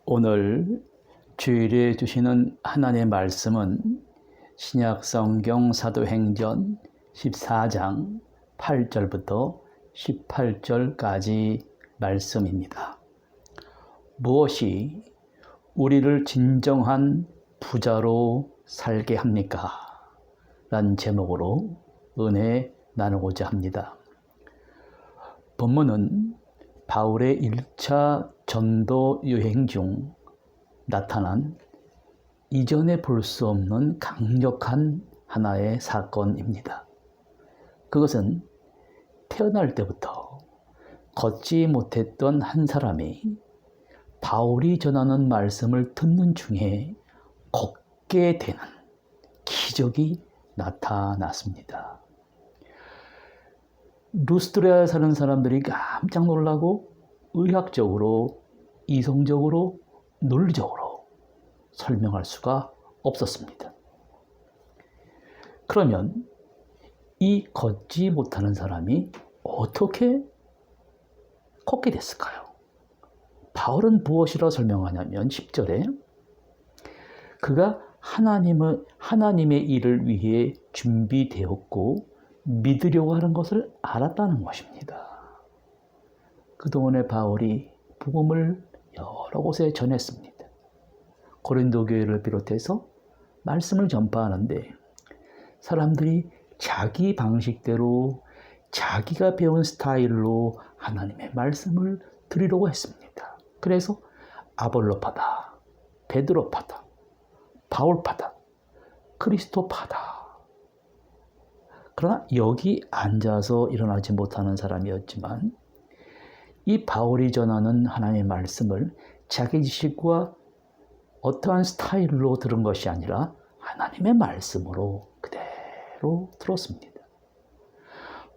오늘 주일에 주시는 하나님의 말씀은 신약성경 사도행전 14장 8절부터 18절까지 말씀입니다. 무엇이 우리를 진정한 부자로 살게 합니까? 라는 제목으로 은혜 나누고자 합니다. 본문은 바울의 1차 전도 여행 중 나타난 이전에 볼 수 없는 강력한 하나의 사건입니다. 그것은 태어날 때부터 걷지 못했던 한 사람이 바울이 전하는 말씀을 듣는 중에 걷게 되는 기적이 나타났습니다. 루스드라에 사는 사람들이 깜짝 놀라고 의학적으로, 이성적으로, 논리적으로 설명할 수가 없었습니다. 그러면 이 걷지 못하는 사람이 어떻게 걷게 됐을까요? 바울은 무엇이라 설명하냐면 10절에 그가 하나님의 일을 위해 준비되었고 믿으려고 하는 것을 알았다는 것입니다. 그동안에 바울이 복음을 여러 곳에 전했습니다. 고린도 교회를 비롯해서 말씀을 전파하는데 사람들이 자기 방식대로 자기가 배운 스타일로 하나님의 말씀을 드리려고 했습니다. 그래서 아볼로파다, 베드로파다, 바울파다, 그리스도파다. 그러나 여기 앉아서 일어나지 못하는 사람이었지만 이 바울이 전하는 하나님의 말씀을 자기 지식과 어떠한 스타일로 들은 것이 아니라 하나님의 말씀으로 그대로 들었습니다.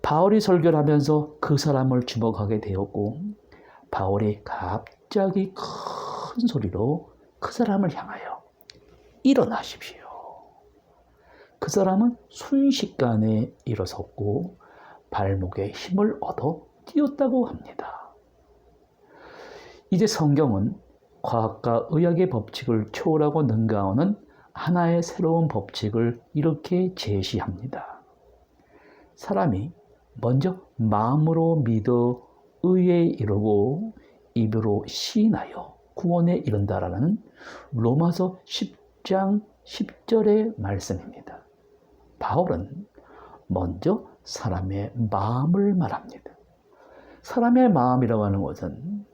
바울이 설교를 하면서 그 사람을 주목하게 되었고 바울이 갑자기 큰 소리로 그 사람을 향하여 일어나십시오. 그 사람은 순식간에 일어섰고 발목에 힘을 얻어 뛰었다고 합니다. 이제 성경은 과학과 의학의 법칙을 초월하고 능가하는 하나의 새로운 법칙을 이렇게 제시합니다. 사람이 먼저 마음으로 믿어 의에 이르고 입으로 시인하여 구원에 이른다라는 로마서 10장 10절의 말씀입니다. 바울은 먼저 사람의 마음을 말합니다. 사람의 마음이라고 하는 것은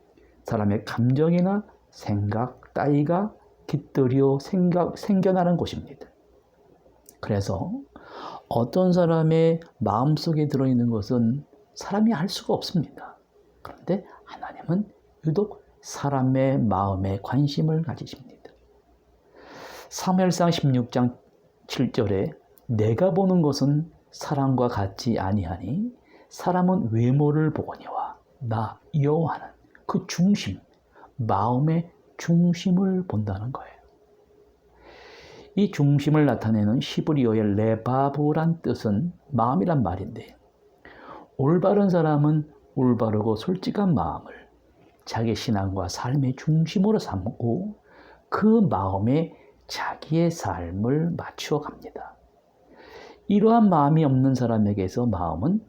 사람의 감정이나 생각 따위가 깃들여 생겨나는 것입니다. 그래서 어떤 사람의 마음속에 들어있는 것은 사람이 알 수가 없습니다. 그런데 하나님은 유독 사람의 마음에 관심을 가지십니다. 사무엘상 16장 7절에 내가 보는 것은 사람과 같지 아니하니 사람은 외모를 보거니와 나 여호와는 그 중심, 마음의 중심을 본다는 거예요. 이 중심을 나타내는 히브리어의 레바브란 뜻은 마음이란 말인데 올바른 사람은 올바르고 솔직한 마음을 자기 신앙과 삶의 중심으로 삼고 그 마음에 자기의 삶을 맞추어 갑니다. 이러한 마음이 없는 사람에게서 마음은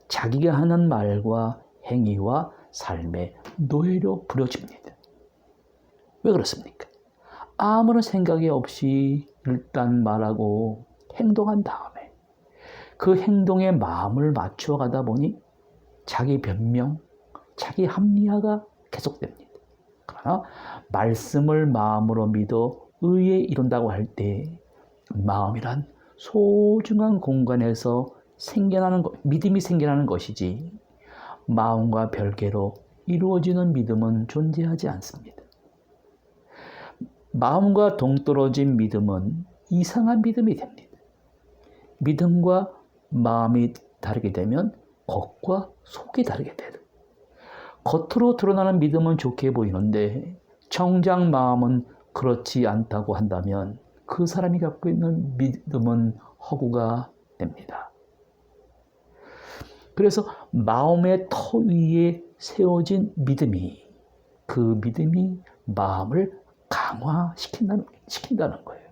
자기가 하는 말과 행위와 삶의 노예로 부려집니다. 왜 그렇습니까? 아무런 생각이 없이 일단 말하고 행동한 다음에 그 행동에 마음을 맞추어 가다 보니 자기 변명, 자기 합리화가 계속됩니다. 그러나 말씀을 마음으로 믿어 의에 이룬다고 할 때 마음이란 소중한 공간에서 믿음이 생겨나는 것이지 마음과 별개로 이루어지는 믿음은 존재하지 않습니다. 마음과 동떨어진 믿음은 이상한 믿음이 됩니다. 믿음과 마음이 다르게 되면 겉과 속이 다르게 돼요. 겉으로 드러나는 믿음은 좋게 보이는데 정작 마음은 그렇지 않다고 한다면 그 사람이 갖고 있는 믿음은 허구가 됩니다. 그래서 마음의 터 위에 세워진 믿음이, 그 믿음이 마음을 강화시킨다는 거예요.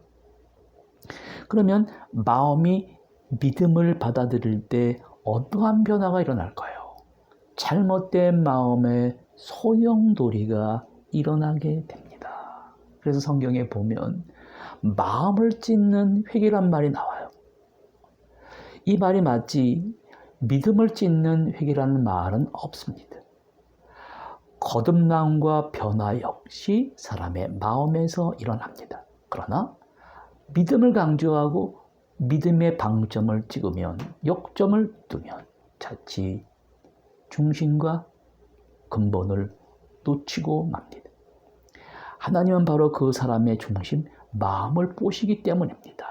그러면 마음이 믿음을 받아들일 때 어떠한 변화가 일어날까요? 잘못된 마음의 소용돌이가 일어나게 됩니다. 그래서 성경에 보면 마음을 찢는 회개란 말이 나와요. 이 말이 맞지 믿음을 찢는 회개라는 말은 없습니다. 거듭남과 변화 역시 사람의 마음에서 일어납니다. 그러나 믿음을 강조하고 믿음의 방점을 찍으면, 역점을 두면 자칫 중심과 근본을 놓치고 맙니다. 하나님은 바로 그 사람의 중심, 마음을 보시기 때문입니다.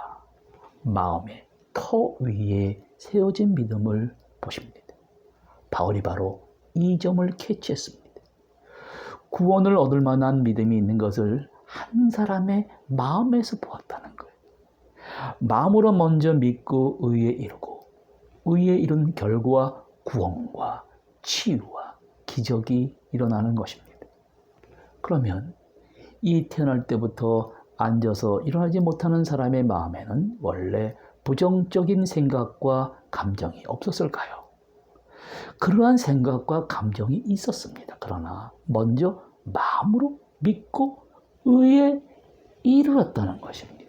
마음의 터 위에 세워진 믿음을 보십니다. 바울이 바로 이 점을 캐치했습니다. 구원을 얻을 만한 믿음이 있는 것을 한 사람의 마음에서 보았다는 거예요. 마음으로 먼저 믿고 의에 이르고, 의에 이른 결과 구원과 치유와 기적이 일어나는 것입니다. 그러면 이 태어날 때부터 앉아서 일어나지 못하는 사람의 마음에는 원래 부정적인 생각과 감정이 없었을까요? 그러한 생각과 감정이 있었습니다. 그러나 먼저 마음으로 믿고 의에 이르렀다는 것입니다.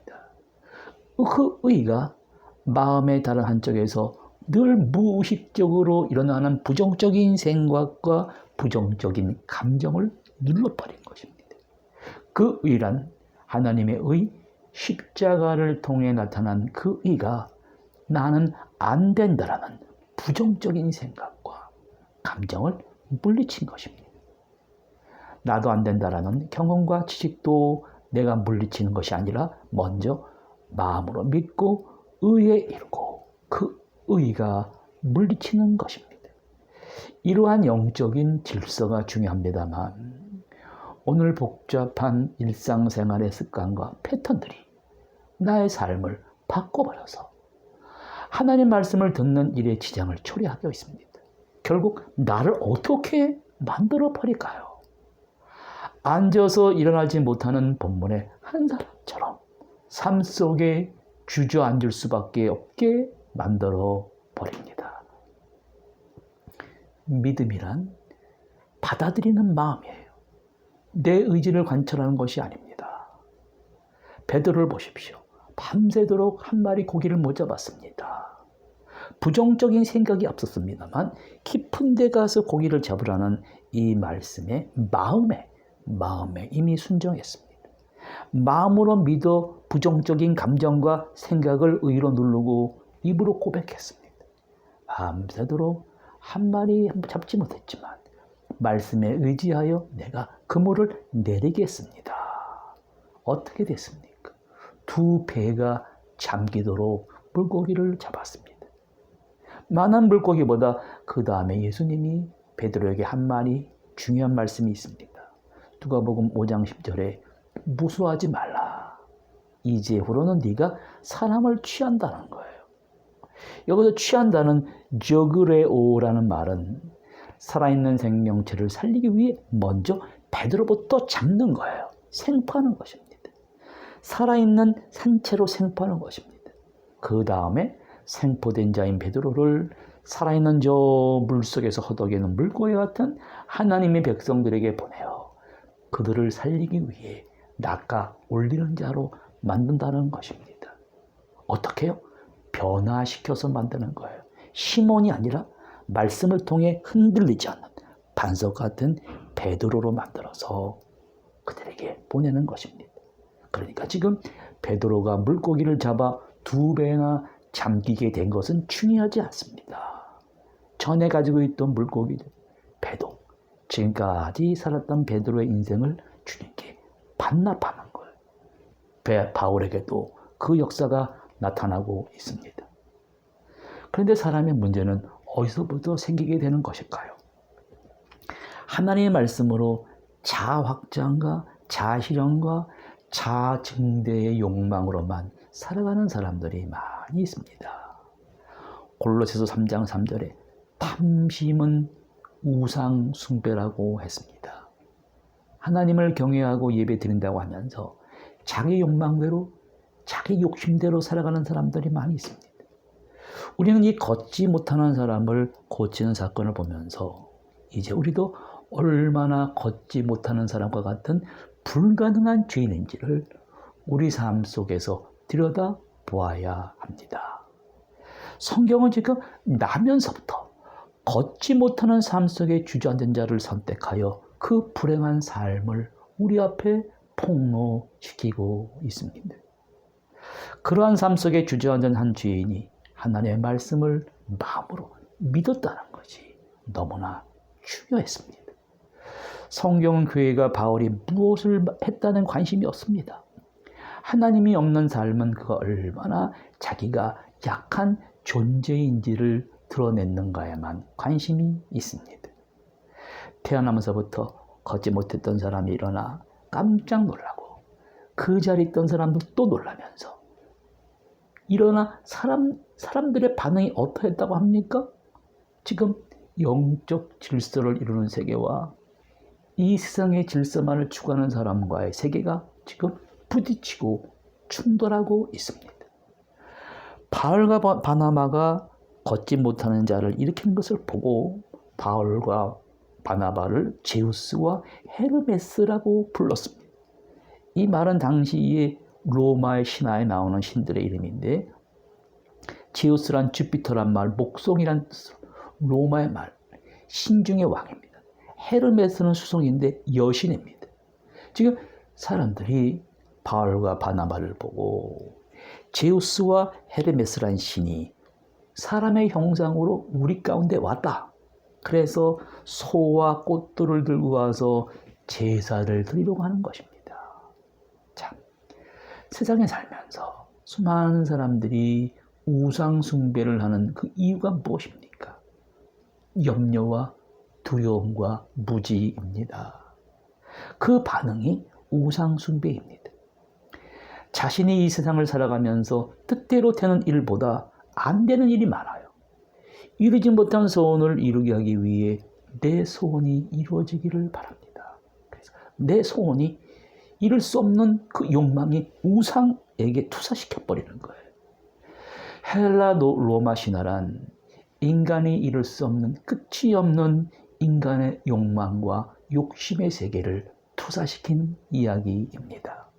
그 의가 마음의 다른 한쪽에서 늘 무의식적으로 일어나는 부정적인 생각과 부정적인 감정을 눌러버린 것입니다. 그 의란 하나님의 의, 십자가를 통해 나타난 그 의가 나는 안 된다라는 부정적인 생각과 감정을 물리친 것입니다. 나도 안 된다라는 경험과 지식도 내가 물리치는 것이 아니라 먼저 마음으로 믿고 의에 이르고 그 의가 물리치는 것입니다. 이러한 영적인 질서가 중요합니다만 오늘 복잡한 일상생활의 습관과 패턴들이 나의 삶을 바꿔버려서 하나님 말씀을 듣는 일에 지장을 초래하고 있습니다. 결국 나를 어떻게 만들어 버릴까요? 앉아서 일어나지 못하는 본문의 한 사람처럼 삶 속에 주저앉을 수밖에 없게 만들어 버립니다. 믿음이란 받아들이는 마음이에요. 내 의지를 관철하는 것이 아닙니다. 베드로를 보십시오. 밤새도록 한 마리 고기를 못 잡았습니다. 부정적인 생각이 앞섰습니다만 깊은 데 가서 고기를 잡으라는 이 말씀에 마음에 이미 순종했습니다. 마음으로 믿어 부정적인 감정과 생각을 의로 누르고 입으로 고백했습니다. 밤새도록 한 마리 잡지 못했지만 말씀에 의지하여 내가 그물을 내리겠습니다. 어떻게 됐습니까? 2배가 잠기도록 물고기를 잡았습니다. 많은 물고기보다 그 다음에 예수님이 베드로에게 한 마디 중요한 말씀이 있습니다. 누가복음 5장 10절에 무수하지 말라. 이제후로는 네가 사람을 취한다는 거예요. 여기서 취한다는 저그레오라는 말은 살아있는 생명체를 살리기 위해 먼저 베드로부터 잡는 거예요. 생포하는 것입니다. 살아있는 산채로 생포하는 것입니다. 그 다음에 생포된 자인 베드로를 살아있는 저 물속에서 허덕이는 물고기 같은 하나님의 백성들에게 보내요. 그들을 살리기 위해 낚아 올리는 자로 만든다는 것입니다. 어떻게 해요? 변화시켜서 만드는 거예요. 시몬이 아니라 말씀을 통해 흔들리지 않는 반석 같은 베드로로 만들어서 그들에게 보내는 것입니다. 그러니까 지금 베드로가 물고기를 잡아 2배나 잠기게 된 것은 중요하지 않습니다. 전에 가지고 있던 물고기들, 배도, 지금까지 살았던 베드로의 인생을 주님께 반납하는 거예요. 바울에게도 그 역사가 나타나고 있습니다. 그런데 사람의 문제는 어디서부터 생기게 되는 것일까요? 하나님의 말씀으로 자아 확장과 자아 실현과 자아 증대의 욕망으로만 살아가는 사람들이 많이 있습니다. 골로새서 3장 3절에 탐심은 우상 숭배라고 했습니다. 하나님을 경외하고 예배 드린다고 하면서 자기 욕망대로, 자기 욕심대로 살아가는 사람들이 많이 있습니다. 우리는 이 걷지 못하는 사람을 고치는 사건을 보면서 이제 우리도 얼마나 걷지 못하는 사람과 같은 불가능한 죄인인지를 우리 삶 속에서 들여다 보아야 합니다. 성경은 지금 나면서부터 걷지 못하는 삶 속에 주저앉은 자를 선택하여 그 불행한 삶을 우리 앞에 폭로시키고 있습니다. 그러한 삶 속에 주저앉은 한 죄인이 하나님의 말씀을 마음으로 믿었다는 것이 너무나 중요했습니다. 성경은 교회가 바울이 무엇을 했다는 관심이 없습니다. 하나님이 없는 삶은 그가 얼마나 자기가 약한 존재인지를 드러냈는가에만 관심이 있습니다. 태어나면서부터 걷지 못했던 사람이 일어나 깜짝 놀라고 그 자리에 있던 사람도 또 놀라면서 일어나 사람들의 반응이 어떠했다고 합니까? 지금 영적 질서를 이루는 세계와 이 세상의 질서만을 추구하는 사람과의 세계가 지금 부딪히고 충돌하고 있습니다. 바울과 바나바가 걷지 못하는 자를 일으키는 것을 보고 바울과 바나바를 제우스와 헤르메스라고 불렀습니다. 이 말은 당시에 로마의 신화에 나오는 신들의 이름인데 제우스란 주피터란 말, 목송이란 뜻으로 로마의 말, 신중의 왕입니다. 헤르메스는 수송인데 여신입니다. 지금 사람들이 바울과 바나바를 보고 제우스와 헤르메스란 신이 사람의 형상으로 우리 가운데 왔다. 그래서 소와 꽃들을 들고 와서 제사를 드리려고 하는 것입니다. 참, 세상에 살면서 수많은 사람들이 우상 숭배를 하는 그 이유가 무엇입니까? 염려와 두려움과 무지입니다. 그 반응이 우상 숭배입니다. 자신이 이 세상을 살아가면서 뜻대로 되는 일보다 안 되는 일이 많아요. 이루지 못한 소원을 이루게 하기 위해 내 소원이 이루어지기를 바랍니다. 그래서 내 소원이 이룰 수 없는 그 욕망이 우상에게 투사시켜버리는 거예요. 헬라 로마 신화란 인간이 이룰 수 없는 끝이 없는 인간의 욕망과 욕심의 세계를 투사시킨 이야기입니다.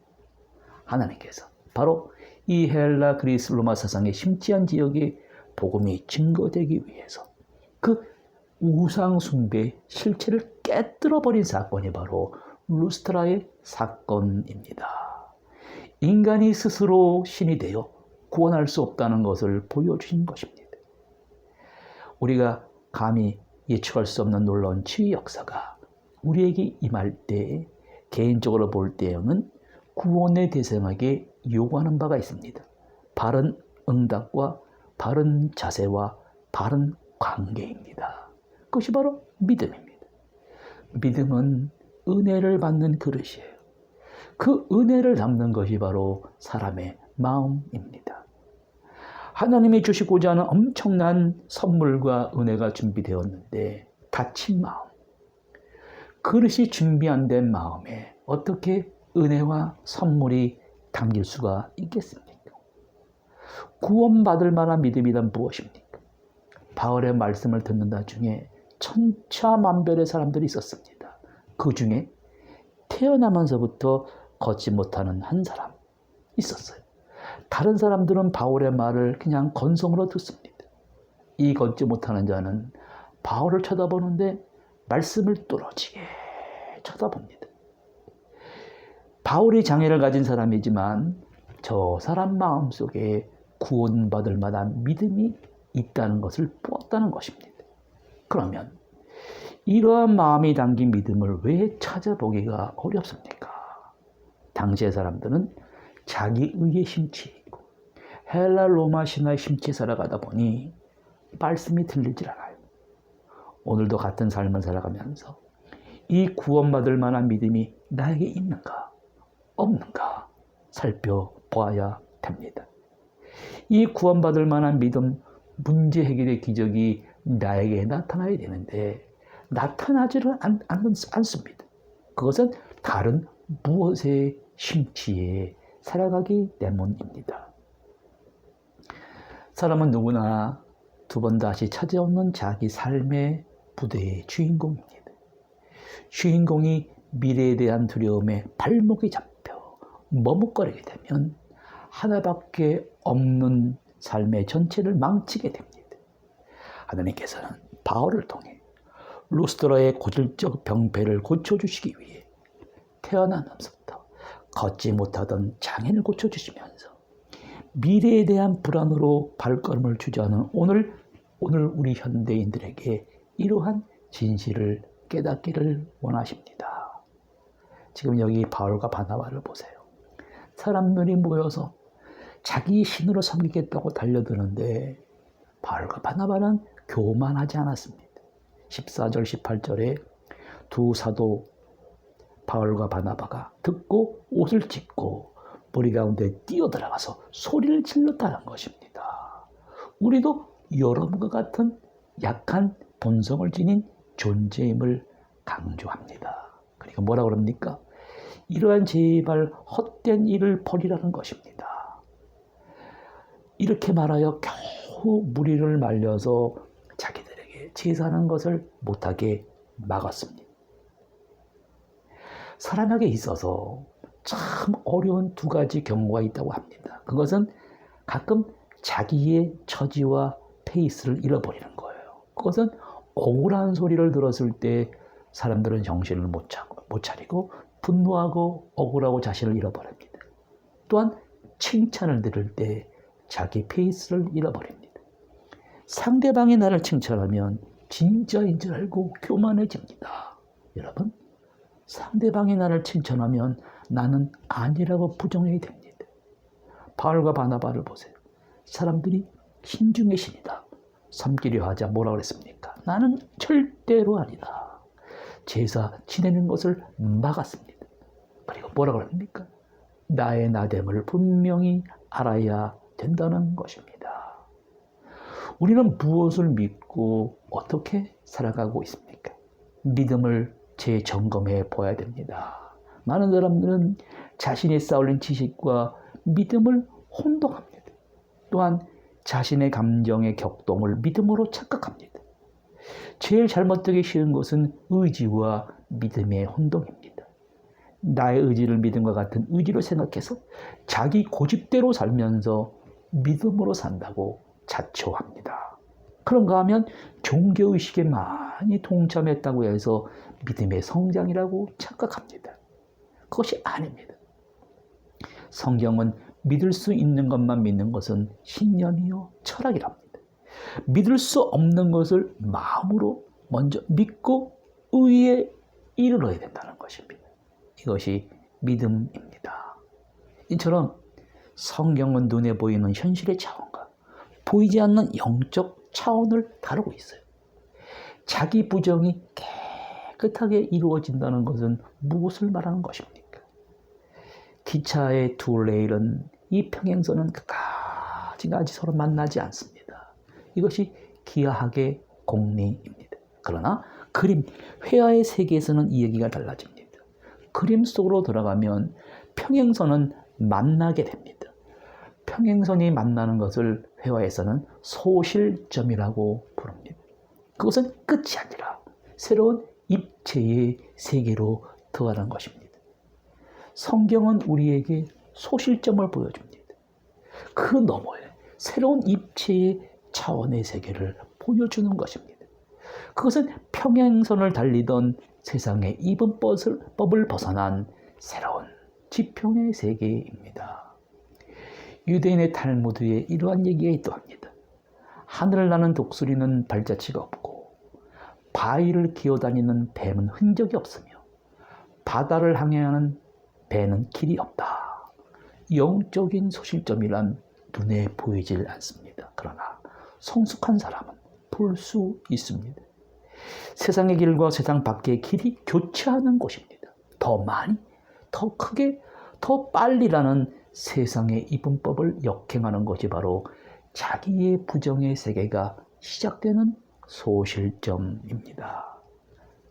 하나님께서 바로 이 헬라 그리스 로마 사상의 심취한 지역에 복음이 증거되기 위해서 그 우상 숭배의 실체를 깨뜨려버린 사건이 바로 루스트라의 사건입니다. 인간이 스스로 신이 되어 구원할 수 없다는 것을 보여주신 것입니다. 우리가 감히 예측할 수 없는 놀라운 치유 역사가 우리에게 임할 때 개인적으로 볼 때에는 구원의 대상에게 요구하는 바가 있습니다. 바른 응답과 바른 자세와 바른 관계입니다. 그것이 바로 믿음입니다. 믿음은 은혜를 받는 그릇이에요. 그 은혜를 담는 것이 바로 사람의 마음입니다. 하나님이 주시고자 하는 엄청난 선물과 은혜가 준비되었는데 닫힌 마음, 그릇이 준비 안 된 마음에 어떻게 은혜와 선물이 담길 수가 있겠습니까? 구원받을 만한 믿음이란 무엇입니까? 바울의 말씀을 듣는다 중에 천차만별의 사람들이 있었습니다. 그 중에 태어나면서부터 걷지 못하는 한 사람 있었어요. 다른 사람들은 바울의 말을 그냥 건성으로 듣습니다. 이 걷지 못하는 자는 바울을 쳐다보는데 말씀을 뚫어지게 쳐다봅니다. 바울이 장애를 가진 사람이지만 저 사람 마음속에 구원받을 만한 믿음이 있다는 것을 보았다는 것입니다. 그러면 이러한 마음이 담긴 믿음을 왜 찾아보기가 어렵습니까? 당시의 사람들은 자기 의에 심취했고 헬라 로마 신화에 심취해 살아가다 보니 말씀이 들리질 않아요. 오늘도 같은 삶을 살아가면서 이 구원받을 만한 믿음이 나에게 있는가 없는가 살펴보아야 됩니다. 이 구원받을 만한 믿음, 문제 해결의 기적이 나에게 나타나야 되는데 나타나지를 않습니다. 그것은 다른 무엇의 심취에 살아가기 때문입니다. 사람은 누구나 두 번 다시 찾아오는 자기 삶의 부대의 주인공입니다. 주인공이 미래에 대한 두려움에 발목이 잡혀 머뭇거리게 되면 하나밖에 없는 삶의 전체를 망치게 됩니다. 하나님께서는 바울을 통해 루스드라의 고질적 병폐를 고쳐주시기 위해 태어나면서부터 걷지 못하던 장애를 고쳐주시면서 미래에 대한 불안으로 발걸음을 주저하는 오늘 우리 현대인들에게 이러한 진실을 깨닫기를 원하십니다. 지금 여기 바울과 바나바를 보세요. 사람들이 모여서 자기 신으로 섬기겠다고 달려드는데 바울과 바나바는 교만하지 않았습니다. 14절 18절에 두 사도 바울과 바나바가 듣고 옷을 찢고 무리 가운데 뛰어들어가서 소리를 질렀다는 것입니다. 우리도 여러분과 같은 약한 본성을 지닌 존재임을 강조합니다. 그리고 뭐라고 그럽니까? 이러한 제발 헛된 일을 벌이라는 것입니다. 이렇게 말하여 겨우 무리를 말려서 자기들에게 제사하는 것을 못하게 막았습니다. 사람에게 있어서 참 어려운 두 가지 경우가 있다고 합니다. 그것은 가끔 자기의 처지와 페이스를 잃어버리는 거예요. 그것은 억울한 소리를 들었을 때 사람들은 정신을 못 차리고 분노하고 억울하고 자신을 잃어버립니다. 또한 칭찬을 들을 때 자기 페이스를 잃어버립니다. 상대방이 나를 칭찬하면 진짜인 줄 알고 교만해집니다. 여러분, 상대방이 나를 칭찬하면 나는 아니라고 부정해야 됩니다. 바울과 바나바를 보세요. 사람들이 신 중의 신이다 섬기려 하자 뭐라고 그랬습니까? 나는 절대로 아니다. 제사 지내는 것을 막았습니다. 그리고 뭐라고 합니까? 나의 나됨을 분명히 알아야 된다는 것입니다. 우리는 무엇을 믿고 어떻게 살아가고 있습니까? 믿음을 재점검해 보아야 됩니다. 많은 사람들은 자신이 쌓아올린 지식과 믿음을 혼동합니다. 또한 자신의 감정의 격동을 믿음으로 착각합니다. 제일 잘못되기 쉬운 것은 의지와 믿음의 혼동입니다. 나의 의지를 믿음과 같은 의지로 생각해서 자기 고집대로 살면서 믿음으로 산다고 자초합니다. 그런가 하면 종교의식에 많이 동참했다고 해서 믿음의 성장이라고 착각합니다. 그것이 아닙니다. 성경은 믿을 수 있는 것만 믿는 것은 신념이요 철학이랍니다. 믿을 수 없는 것을 마음으로 먼저 믿고 의에 이르러야 된다는 것입니다. 이것이 믿음입니다. 이처럼 성경은 눈에 보이는 현실의 차원과 보이지 않는 영적 차원을 다루고 있어요. 자기 부정이 깨끗하게 이루어진다는 것은 무엇을 말하는 것입니까? 기차의 두 레일은 이 평행선은 끝까지 서로 만나지 않습니다. 이것이 기하학의 공리입니다. 그러나 그림, 회화의 세계에서는 이 얘기가 달라집니다. 그림 속으로 들어가면 평행선은 만나게 됩니다. 평행선이 만나는 것을 회화에서는 소실점이라고 부릅니다. 그것은 끝이 아니라 새로운 입체의 세계로 들어가는 것입니다. 성경은 우리에게 소실점을 보여줍니다. 그 너머에 새로운 입체의 차원의 세계를 보여주는 것입니다. 그것은 평행선을 달리던 세상의 이분법을 벗어난 새로운 지평의 세계입니다. 유대인의 탈무드에 이러한 얘기가 있다합니다. 하늘을 나는 독수리는 발자취가 없고 바위를 기어다니는 뱀은 흔적이 없으며 바다를 항해하는 배는 길이 없다. 영적인 소실점이란 눈에 보이질 않습니다. 그러나 성숙한 사람은 볼 수 있습니다. 세상의 길과 세상 밖의 길이 교차하는 곳입니다. 더 많이, 더 크게, 더 빨리라는 세상의 이분법을 역행하는 것이 바로 자기의 부정의 세계가 시작되는 소실점입니다.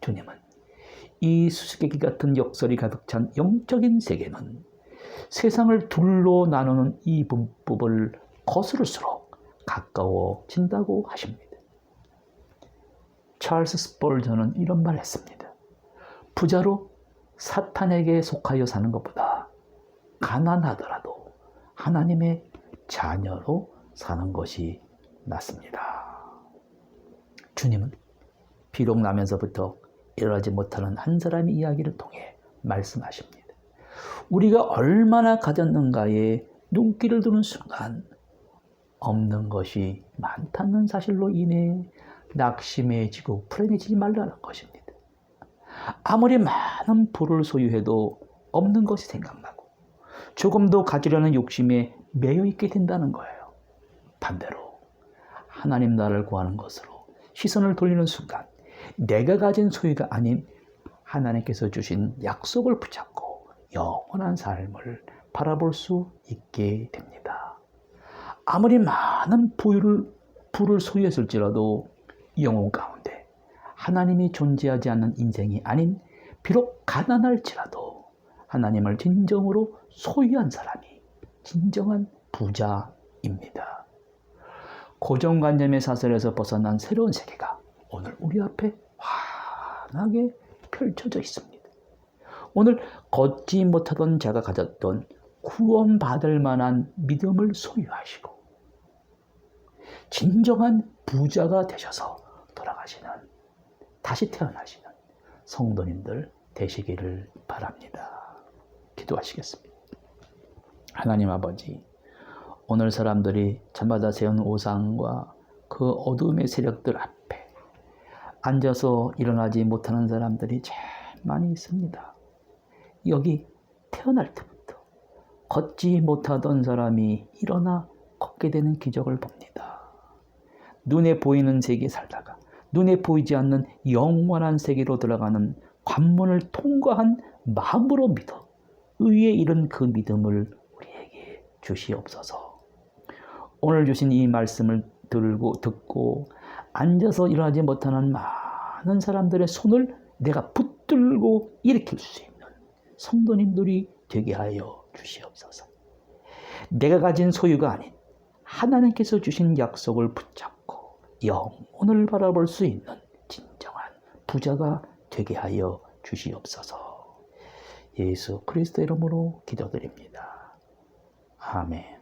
주님은 이 수수께끼 같은 역설이 가득 찬 영적인 세계는 세상을 둘로 나누는 이 문법을 거스를수록 가까워진다고 하십니다. 찰스 스펄전은 이런 말을 했습니다. 부자로 사탄에게 속하여 사는 것보다 가난하더라도 하나님의 자녀로 사는 것이 낫습니다. 주님은 비록 나면서부터 일어나지 못하는 한 사람의 이야기를 통해 말씀하십니다. 우리가 얼마나 가졌는가에 눈길을 두는 순간 없는 것이 많다는 사실로 인해 낙심해지고 불안해지지 말라는 것입니다. 아무리 많은 부를 소유해도 없는 것이 생각나고 조금 더 가지려는 욕심에 매여 있게 된다는 거예요. 반대로 하나님 나라를 구하는 것으로 시선을 돌리는 순간 내가 가진 소유가 아닌 하나님께서 주신 약속을 붙잡고 영원한 삶을 바라볼 수 있게 됩니다. 아무리 많은 부를 소유했을지라도 영혼 가운데 하나님이 존재하지 않는 인생이 아닌 비록 가난할지라도 하나님을 진정으로 소유한 사람이 진정한 부자입니다. 고정관념의 사슬에서 벗어난 새로운 세계가 오늘 우리 앞에 환하게 펼쳐져 있습니다. 오늘 걷지 못하던 자가 가졌던 구원받을 만한 믿음을 소유하시고 진정한 부자가 되셔서 돌아가시는, 다시 태어나시는 성도님들 되시기를 바랍니다. 기도하시겠습니다. 하나님 아버지, 오늘 사람들이 저마다 세운 우상과 그 어둠의 세력들 앞에 앉아서 일어나지 못하는 사람들이 참 많이 있습니다. 여기 태어날 때부터 걷지 못하던 사람이 일어나 걷게 되는 기적을 봅니다. 눈에 보이는 세계에 살다가 눈에 보이지 않는 영원한 세계로 들어가는 관문을 통과한 마음으로 믿어 의에 이른 그 믿음을 우리에게 주시옵소서. 오늘 주신 이 말씀을 듣고 앉아서 일어나지 못하는 많은 사람들의 손을 내가 붙들고 일으킬 수 있는 성도님들이 되게 하여 주시옵소서. 내가 가진 소유가 아닌 하나님께서 주신 약속을 붙잡고 영혼을 바라볼 수 있는 진정한 부자가 되게 하여 주시옵소서. 예수 그리스도 이름으로 기도드립니다. 아멘.